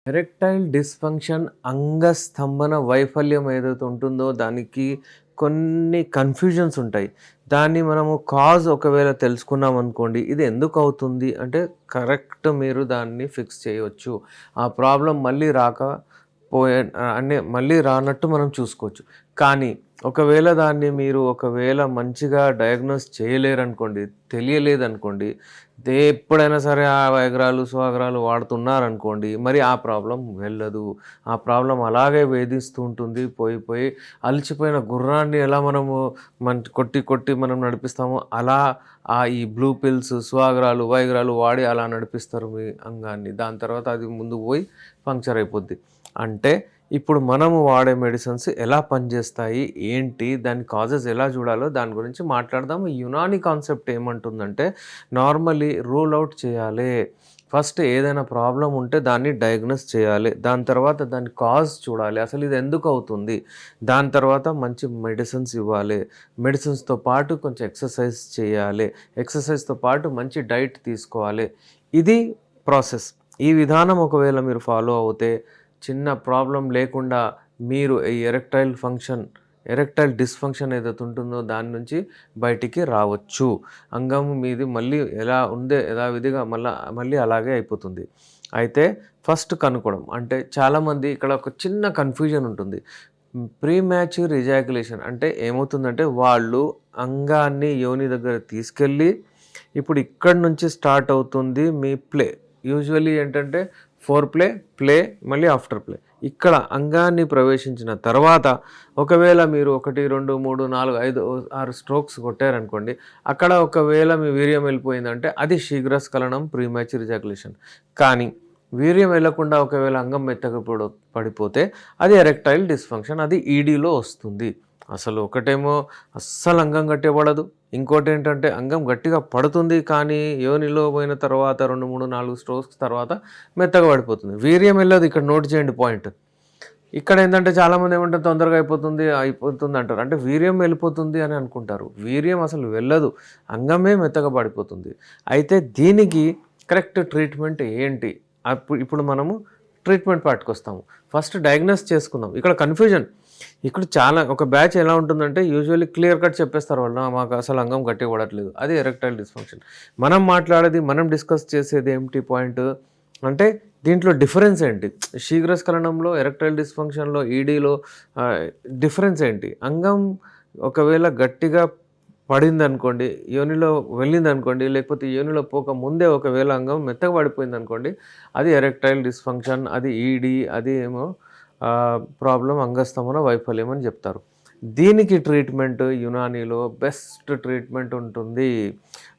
Erectile dysfunction అంగస్తంభన వైఫల్యం ఏదైతే ఉంటుందో దానికి కొన్ని కన్‌ఫ్యూజన్స్ ఉంటాయి. దాన్ని మనము కాజ్ ఒకవేళ తెలుసుకున్నామనుకోండి, ఇది ఎందుకవుతుంది అంటే కరెక్ట్ మీరు దాన్ని ఫిక్స్ చేయొచ్చు. ఆ ప్రాబ్లమ్ మళ్ళీ అంటే మళ్ళీ రానట్టు మనం చూసుకోవచ్చు. కానీ ఒకవేళ మంచిగా డయాగ్నోస్ చేయలేరనుకోండి, తెలియలేదనుకోండి, ఎప్పుడైనా సరే ఆ వయగ్రాలు, సువగ్రాలు వాడుతున్నారనుకోండి, మరి ఆ ప్రాబ్లమ్ వెళ్ళదు. ఆ ప్రాబ్లమ్ అలాగే వేధిస్తూ ఉంటుంది. పోయి అలసిపోయిన గుర్రాన్ని ఎలా మనము కొట్టి మనం నడిపిస్తామో, అలా ఈ బ్లూ పిల్స్, సువగ్రాలు, వయగ్రాలు వాడి అలా నడిపిస్తారు మీ అంగాన్ని. దాని తర్వాత అది ముందుకు పోయి పంక్చర్ అయిపోద్ది. అంటే ఇప్పుడు మనము వాడే మెడిసిన్స్ ఎలా పనిచేస్తాయి? ఏంటి? దాని కాజెస్ ఎలా చూడాలో దాని గురించి మాట్లాడదాం. ఈ యునాని కాన్సెప్ట్ ఏమంటుందంటే నార్మల్లీ రూల్ ఔట్ చేయాలి. ఫస్ట్ ఏదైనా ప్రాబ్లమ్ ఉంటే దాన్ని డయాగ్నోస్ చేయాలి. దాని తర్వాత దాని కాజ్ చూడాలి. అసలు ఇది ఎందుకవుతుంది? దాని తర్వాత మంచి మెడిసిన్స్ ఇవ్వాలి. మెడిసిన్స్‌తో పాటు కొంచెం ఎక్సర్సైజ్ చేయాలి. ఎక్సర్సైజ్‌తో పాటు మంచి డైట్ తీసుకోవాలి. ఇది ప్రాసెస్. ఈ విధానం ఒకవేళ మీరు ఫాలో అవుతే చిన్న ప్రాబ్లమ్ లేకుండా మీరు ఈ ఎరెక్టైల్ డిస్‌ఫంక్షన్ ఏదైతే ఉంటుందో దాని నుంచి బయటికి రావచ్చు. అంగం మీది మళ్ళీ ఎలా ఉందో యథావిధిగా మళ్ళీ అలాగే అయిపోతుంది. అయితే ఫస్ట్ కనుక్కోవడం. అంటే చాలామంది ఇక్కడ ఒక చిన్న కన్‌ఫ్యూజన్ ఉంటుంది. ప్రీమ్యాచ్యూర్ ఎజాక్యులేషన్ అంటే ఏమవుతుందంటే వాళ్ళు అంగాన్ని యోని దగ్గర తీసుకెళ్ళి ఇప్పుడు ఇక్కడి నుంచి స్టార్ట్ అవుతుంది మీ ప్లే. యూజువల్లీ ఏంటంటే ఫోర్ ప్లే మళ్ళీ ఆఫ్టర్ ప్లే. ఇక్కడ అంగాన్ని ప్రవేశించిన తర్వాత ఒకవేళ మీరు 1, 2, 3, 4, 5, 6 స్ట్రోక్స్ కొట్టారనుకోండి, అక్కడ ఒకవేళ మీ వీర్యం వెళ్ళిపోయిందంటే అది శీఘ్రస్ఖలనం ప్రీమ్యాచ్యూర్ ఎజాక్యులేషన్. కానీ వీర్యం వెళ్ళకుండా ఒకవేళ అంగం మెత్తగా పడిపోతే అది ఎరెక్టైల్ డిస్‌ఫంక్షన్. అది ఈడీలో వస్తుంది. అసలు ఒకటేమో అస్సలు అంగం గట్టిపడదు. ఇంకోటేంటంటే అంగం గట్టిగా పడుతుంది కానీ యోనిలో పోయిన తర్వాత 2, 3, 4 స్ట్రోక్స్ తర్వాత మెత్తగా పడిపోతుంది. వీర్యం వెళ్ళదు. ఇక్కడ నోట్ చేయండి పాయింట్. ఇక్కడ ఏంటంటే చాలామంది ఏమంటారు తొందరగా అయిపోతుంది అంటారు. అంటే వీర్యం వెళ్ళిపోతుంది అని అనుకుంటారు. వీర్యం అసలు వెళ్ళదు. అంగమే మెత్తగా పడిపోతుంది. అయితే దీనికి కరెక్ట్ ట్రీట్మెంట్ ఏంటి? ఇప్పుడు మనము ట్రీట్మెంట్ పార్ట్‌కొస్తాము. ఫస్ట్ డయాగ్నోస్ చేసుకుందాం. ఇక్కడ కన్‌ఫ్యూజన్. ఇక్కడ ఒక బ్యాచ్ ఎలా ఉంటుందంటే యూజువల్లీ క్లియర్ కట్ చెప్పేస్తారు వాళ్ళు. మాకు అసలు అంగం గట్టిగా పడట్లేదు. అది ఎరెక్టైల్ డిస్‌ఫంక్షన్. మనం డిస్కస్ చేసేది ఏమిటి పాయింట్ అంటే దీంట్లో డిఫరెన్స్ ఏంటి? శీఘ్రస్ఖలనంలో, ఎరెక్టైల్ డిస్‌ఫంక్షన్‌లో, ఈడీలో డిఫరెన్స్ ఏంటి? అంగం ఒకవేళ గట్టిగా పడిందనుకోండి, యోనిలో వెళ్ళిందనుకోండి, లేకపోతే యోనిలో పోక ముందే ఒకవేళ అంగం మెత్తగా పడిపోయిందనుకోండి, అది ఎరెక్టైల్ డిస్‌ఫంక్షన్, అది ఈడీ, అది ఏమో ప్రాబ్లమ్ అంగస్తంభన వైఫల్యం అని చెప్తారు. దీనికి ట్రీట్మెంట్ యునానీలో బెస్ట్ ట్రీట్మెంట్ ఉంటుంది.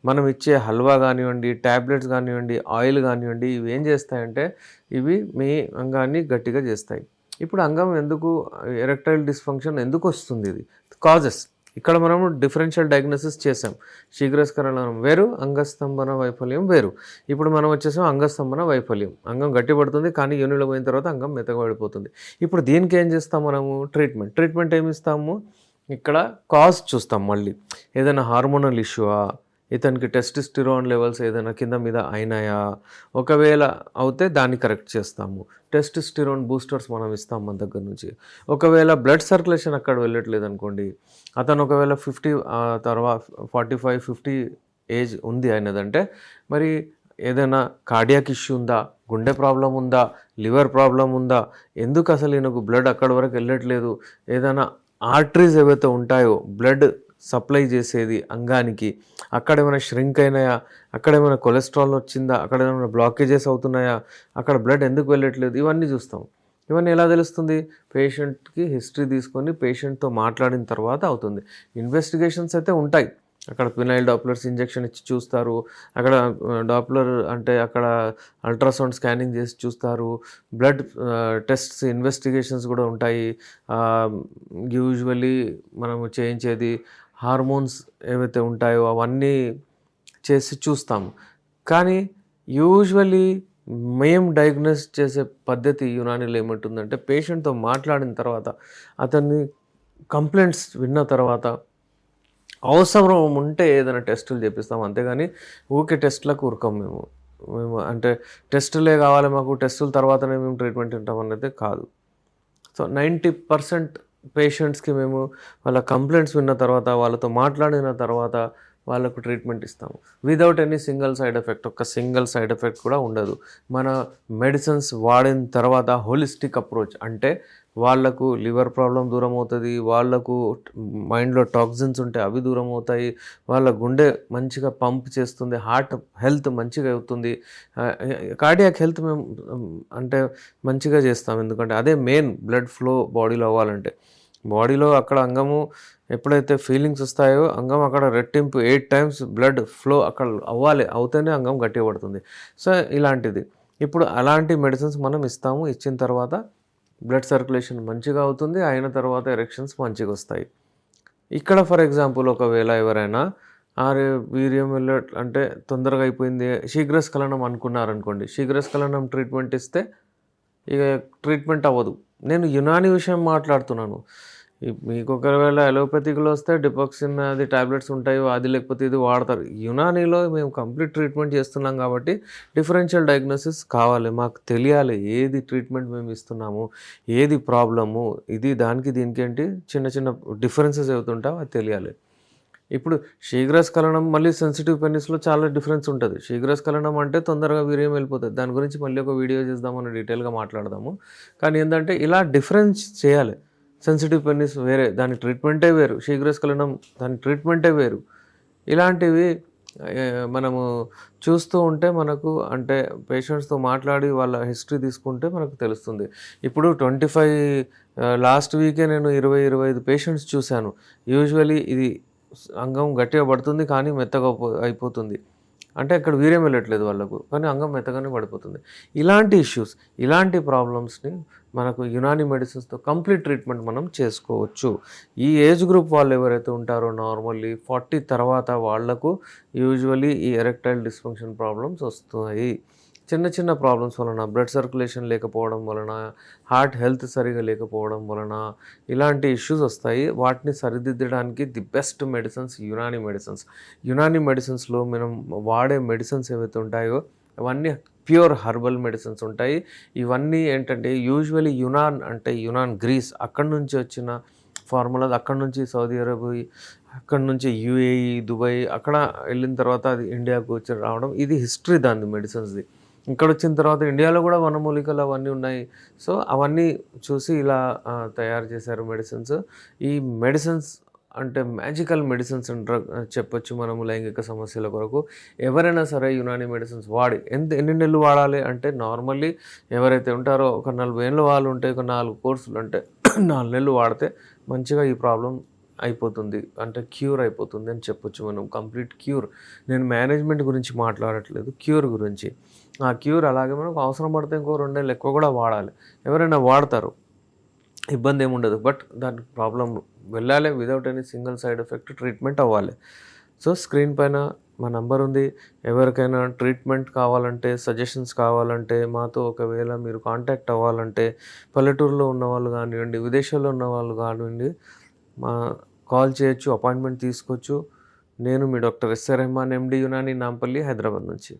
మనం ఇచ్చే హల్వా కానివ్వండి, టాబ్లెట్స్ కానివ్వండి, ఆయిల్ కానివ్వండి, ఇవి ఏం చేస్తాయంటే ఇవి మీ అంగాన్ని గట్టిగా చేస్తాయి. ఇప్పుడు అంగం ఎరెక్టైల్ డిస్‌ఫంక్షన్ ఎందుకు వస్తుంది? ఇది కాజెస్. ఇక్కడ మనము డిఫరెన్షియల్ డయాగ్నోసిస్ చేసాం. శీఘ్రస్ఖలనం వేరు, అంగస్తంభన వైఫల్యం వేరు. ఇప్పుడు మనం వచ్చేసాం అంగస్తంభన వైఫల్యం. అంగం గట్టిపడుతుంది కానీ యోనిలో పోయిన తర్వాత అంగం మెత్తగా పడిపోతుంది. ఇప్పుడు దీనికి ఏం చేస్తాం మనము? ట్రీట్మెంట్ ఏమి ఇస్తాము? ఇక్కడ కాజ్ చూస్తాం మళ్ళీ. ఏదైనా హార్మోనల్ ఇష్యూవా? ఇతనికి టెస్టోస్టెరాన్ లెవెల్స్ ఏదైనా కింద మీద అయినాయా? ఒకవేళ అవుతే దాన్ని కరెక్ట్ చేస్తాము. టెస్టోస్టెరాన్ బూస్టర్స్ మనం ఇస్తాం మన దగ్గర నుంచి. ఒకవేళ బ్లడ్ సర్క్యులేషన్ అక్కడ వెళ్ళట్లేదు అనుకోండి, అతను ఒకవేళ 45, 50 ఏజ్ ఉంది అయినదంటే మరి ఏదైనా కార్డియాక్ ఇష్యూ ఉందా? గుండె ప్రాబ్లమ్ ఉందా? లివర్ ప్రాబ్లమ్ ఉందా? ఎందుకు అసలు ఈయనకు బ్లడ్ అక్కడి వరకు వెళ్ళట్లేదు? ఏదైనా ఆర్టరీస్ ఏవైతే ఉంటాయో బ్లడ్ సప్లై చేసేది అంగానికి అక్కడేమైనా ష్రింక్ అయినాయా? అక్కడేమైనా కొలెస్ట్రాల్ వచ్చిందా? అక్కడేమైనా బ్లాకేజెస్ అవుతున్నాయా? అక్కడ బ్లడ్ ఎందుకు వెళ్ళట్లేదు? ఇవన్నీ చూస్తాం. ఇవన్నీ ఎలా తెలుస్తుంది? పేషెంట్‌కి హిస్టరీ తీసుకొని పేషెంట్‌తో మాట్లాడిన తర్వాత అవుతుంది. ఇన్వెస్టిగేషన్స్ అయితే ఉంటాయి. అక్కడ ఫినైల్ డాప్లర్స్ ఇంజెక్షన్ ఇచ్చి చూస్తారు. అక్కడ డాప్లర్ అంటే అక్కడ అల్ట్రాసౌండ్ స్కానింగ్ చేసి చూస్తారు. బ్లడ్ టెస్ట్స్ ఇన్వెస్టిగేషన్స్ కూడా ఉంటాయి. యూజువల్లీ మనము చేయించేది హార్మోన్స్ ఏవైతే ఉంటాయో అవన్నీ చేసి చూస్తాము. కానీ యూజువల్లీ మేము డయాగ్నోస్ చేసే పద్ధతి యునానీలో ఏముంటుందంటే పేషెంట్‌తో మాట్లాడిన తర్వాత, అతన్ని కంప్లెయింట్స్ విన్న తర్వాత, అవసరం ఉంటే ఏదైనా టెస్టులు చేపిస్తాం. అంతేగాని ఊరికే టెస్ట్‌లకు ఉరకం మేము. మేము అంటే టెస్టులే కావాలి మాకు, టెస్టుల తర్వాతనే మేము ట్రీట్మెంట్ ఉంటామన్నది కాదు. సో 90% పేషెంట్స్‌కి మేము వాళ్ళ కంప్లెయింట్స్ విన్న తర్వాత, వాళ్ళతో మాట్లాడిన తర్వాత వాళ్ళకు ట్రీట్మెంట్ ఇస్తాము. Without any single side effect. ఒక్క సింగిల్ సైడ్ ఎఫెక్ట్ కూడా ఉండదు. మన మెడిసిన్స్ వాడిన తర్వాత హోలిస్టిక్ అప్రోచ్ అంటే వాళ్ళకు లివర్ ప్రాబ్లమ్ దూరం అవుతది. వాళ్ళకు మైండ్‌లో టాక్సిన్స్ ఉంటే అవి దూరం అవుతాయి. వాళ్ళ గుండె మంచిగా పంప్ చేస్తుంది. హార్ట్ హెల్త్ మంచిగా అవుతుంది. కార్డియాక్ హెల్త్ మేము అంటే మంచిగా చేస్తాం. ఎందుకంటే అదే మెయిన్ బ్లడ్ ఫ్లో బాడీలో అవ్వాలంటే. బాడీలో అక్కడ అంగము ఎప్పుడైతే ఫీలింగ్స్ వస్తాయో అంగం అక్కడ రెట్టింపు 8 టైమ్స్ బ్లడ్ ఫ్లో అక్కడ అవ్వాలి. అవుతేనే అంగం గట్టిగా పడుతుంది. సో ఇలాంటిది. ఇప్పుడు అలాంటి మెడిసిన్స్ మనం ఇస్తాము. ఇచ్చిన తర్వాత బ్లడ్ సర్క్యులేషన్ మంచిగా అవుతుంది. అయిన తర్వాత ఎరెక్షన్స్ మంచిగొస్తాయి. ఇక్కడ ఫర్ ఎగ్జాంపుల్ ఒకవేళ ఎవరైనా అరే! వీర్యం అంటే తొందరగా అయిపోయింది, శీఘ్రస్ఖలనం అనుకున్నారనుకోండి. శీఘ్రస్ఖలనం ట్రీట్మెంట్ ఇస్తే ఇక ట్రీట్మెంట్ అవ్వదు. నేను యునాని విషయం మాట్లాడుతున్నాను. మీకు ఒకవేళ అలోపతిక్‌లో వస్తే డిపాక్సిన్ అది టాబ్లెట్స్ ఉంటాయి. అది లేకపోతే ఇది వాడతారు. యునానీలో మేము కంప్లీట్ ట్రీట్మెంట్ చేస్తున్నాం కాబట్టి డిఫరెన్షియల్ డయాగ్నోసిస్ కావాలి. మాకు తెలియాలి ఏది ట్రీట్మెంట్ మేము ఇస్తున్నాము, ఏది ప్రాబ్లము, ఇది దానికి దీనికేంటి చిన్న చిన్న డిఫరెన్సెస్ అవుతుంటాయి అది తెలియాలి. ఇప్పుడు శీఘ్రస్ఖలనం మళ్ళీ సెన్సిటివ్ పెనిస్‌లో చాలా డిఫరెన్స్ ఉంటది. శీఘ్రస్ఖలనం అంటే తొందరగా వీర్యం వెళ్ళిపోతది. దాని గురించి మళ్ళీ ఒక వీడియో చేద్దామని డీటెయిల్‌గా మాట్లాడదాము. కానీ ఏందంటే ఇలా డిఫరెన్స్ చేయాలి. సెన్సిటివ్ పెనిస్ వేరే, దాని ట్రీట్మెంటే వేరు. శీఘ్రస్ఖలనం దాని ట్రీట్మెంటే వేరు. ఇలాంటివి మనము చూస్తూ ఉంటే మనకు అంటే పేషెంట్స్‌తో మాట్లాడి వాళ్ళ హిస్టరీ తీసుకుంటే మనకు తెలుస్తుంది. ఇప్పుడు 25 లాస్ట్ వీకే నేను 20, 25 పేషెంట్స్ చూశాను. యూజువల్లీ ఇది అంగం గట్టిగా పడుతుంది కానీ మెత్తగా అయిపోతుంది. అంటే అక్కడ వీర్యం వెళ్ళట్లేదు వాళ్ళకు. కానీ అంగం మెత్తగానే పడిపోతుంది. ఇలాంటి ఇష్యూస్, ఇలాంటి ప్రాబ్లమ్స్‌ని మనకు యునాని మెడిసిన్స్‌తో కంప్లీట్ ట్రీట్మెంట్ మనం చేసుకోవచ్చు. ఈ ఏజ్ గ్రూప్ వాళ్ళు ఎవరైతే ఉంటారో నార్మల్లీ 40 తర్వాత వాళ్ళకు యూజువల్లీ ఈ ఎరెక్టైల్ డిస్‌ఫంక్షన్ ప్రాబ్లమ్స్ వస్తాయి. చిన్న చిన్న ప్రాబ్లమ్స్ వలన, బ్లడ్ సర్క్యులేషన్ లేకపోవడం వలన, హార్ట్ హెల్త్ సరిగ్గా లేకపోవడం వలన ఇలాంటి ఇష్యూస్ వస్తాయి. వాటిని సరిదిద్దడానికి the best medicines Unani medicines. Unani మెడిసిన్స్‌లో మనం వాడే మెడిసిన్స్ ఏవైతే ఉంటాయో అవన్నీ ప్యూర్ హెర్బల్ మెడిసిన్స్ ఉంటాయి. ఇవన్నీ ఏంటంటే యూజువల్లీ యునాన్ అంటే యునాన్ గ్రీస్ అక్కడి నుంచి వచ్చిన ఫార్ములాస్, అక్కడి నుంచి సౌదీ అరేబియా, అక్కడి నుంచి యూఏఈ, దుబాయ్ అక్కడ వెళ్ళిన తర్వాత అది ఇండియాకు వచ్చి రావడం ఇది హిస్టరీ దానిది మెడిసిన్స్‌ది. ఇక్కడొచ్చిన తర్వాత ఇండియాలో కూడా వనమూలికలు అవన్నీ ఉన్నాయి. సో, అవన్నీ చూసి ఇలా తయారు చేశారు మెడిసిన్స్. ఈ మెడిసిన్స్ అంటే మ్యాజికల్ మెడిసిన్స్ చెప్పొచ్చు మనము లైంగిక సమస్యల కొరకు. ఎవరైనా సరే యునాని మెడిసిన్స్ వాడి ఎన్ని నెలలు వాడాలి అంటే నార్మల్లీ ఎవరైతే ఉంటారో ఒక 40 ఏళ్ళ వాళ్ళు ఉంటే ఒక 4 కోర్సులు అంటే 4 నెలలు వాడితే మంచిగా ఈ ప్రాబ్లమ్ అయిపోతుంది. అంటే క్యూర్ అయిపోతుంది అని చెప్పొచ్చు మనం. Complete cure. నేను మేనేజ్‌మెంట్ గురించి మాట్లాడట్లేదు. క్యూర్ గురించి. ఆ క్యూర్ అలాగే మనకు అవసరం పడితే ఇంకో 2 నెలలు ఎక్కువ కూడా వాడాలి. ఎవరైనా వాడతారు. ఇబ్బందేముండదు. బట్ దానికి ప్రాబ్లమ్ వెళ్ళాలి. Without any single side effect treatment అవ్వాలి. సో, స్క్రీన్ పైన మా నంబర్ ఉంది. ఎవరికైనా ట్రీట్మెంట్ కావాలంటే, సజెషన్స్ కావాలంటే, మాతో ఒకవేళ మీరు కాంటాక్ట్ అవ్వాలంటే, పల్లెటూరులో ఉన్నవాళ్ళు కానివ్వండి, విదేశాల్లో ఉన్నవాళ్ళు కానివ్వండి, మా కాల్ చేయొచ్చు, అపాయింట్మెంట్ తీసుకోవచ్చు. నేను మీ doctor S R Rehman MD Unani Nampally Hyderabad నుంచి.